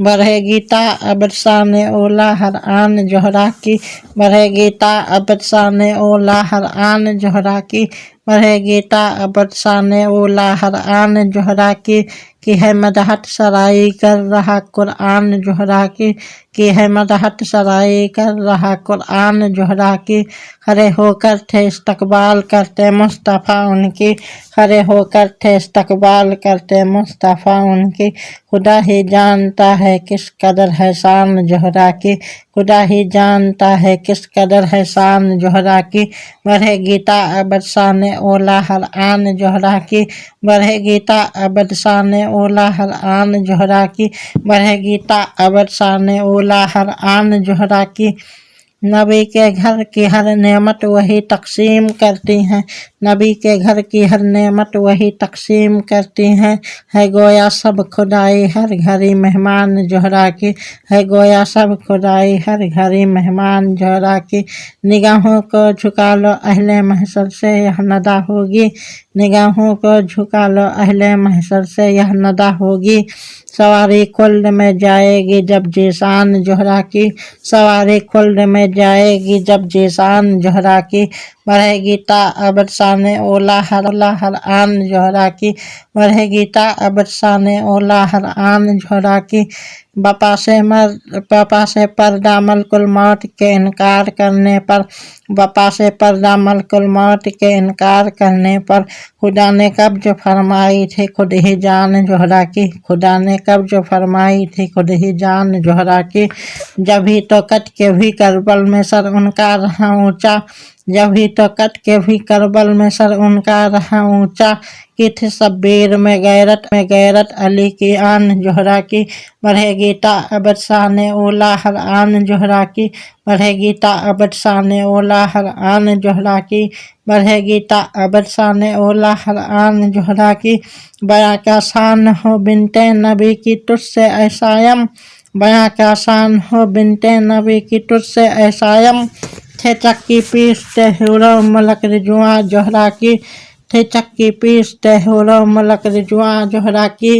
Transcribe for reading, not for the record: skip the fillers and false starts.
बढ़ेगी ता अबरसान ओला हर आन जोहरा की बढ़ेगी ता अबरसान ओला हर आन जोहरा की बढ़ेगी ता अबरसान ओला हर आन जोहरा की है मदहत सराई कर रहा कुरान जोहरा की है मदहत सराई कर रहा कुरान जोहरा की खड़े होकर थे इस्तकबाल करते मुस्तफ़ा उनकी खड़े होकर थे इस्तकबाल करते मुस्तफ़ा उनकी खुदा ही जानता है किस कदर है शान जोहरा की खुदा ही जानता है किस कदर है शान जोहरा की बढ़ेगी ता अबरसान ओला हर आन जोहरा की बढ़ेगी ता अबरसान ओला हर आन जोहरा की बढ़ेगी ता अबरसान ओला हर आन जोहरा की नबी के घर की हर नेमत वही तकसीम करती हैं नबी के घर की हर नेमत वही तकसीम करती हैं है गोया सब खुदाई हर घड़ी मेहमान जोहरा की है गोया सब खुदाई हर घड़ी मेहमान जोहरा की निगाहों को झुका लो अहले महशर से यह नदा होगी निगाहों को झुका लो अहले महशर से यह नदा होगी सवारी खुल्द में जाएगी जब जीशान जोहरा की सवारी खुल्द में जाएगी जब जीशान जोहरा की बढ़ेगी ता अबरसान ओला हर आन जोहरा की बढ़ेगी ता अबरसान ओला हर आन जोहरा की बपा से पर्दा मलकुल मौत के इनकार करने पर बपा से पर्दा मलकुल मौत के इनकार करने पर खुदा ने कब्ज फरमाई थी खुद ही जान जोहरा की खुदा ने कब्ज फरमाई थी खुद ही जान जोहरा की जब ही तो कट के भी करबल में सर उनका रहा ऊंचा जब ही तो कट के भी करबल में सर उनका रहा ऊंचा की थी शब्बीर में गैरत अली की आन जोहरा की बढ़ेगी ता अबरसान ओला हर आन जोहरा की बढ़ेगी ता अबरसान ओला हर आन जोहरा की बढ़ेगी ता अबरसान ओला हर आन जोहरा की बया का शान हो बिनते नबी की तुझसे ऐसायम बया का शान हो बिनते नबी की तुझसे ऐसायम थे चक्की पीसते हुरो मलक रिजुआ जोहरा की थे चक्की पीसते हुरो मलक रिजुआ जोहरा की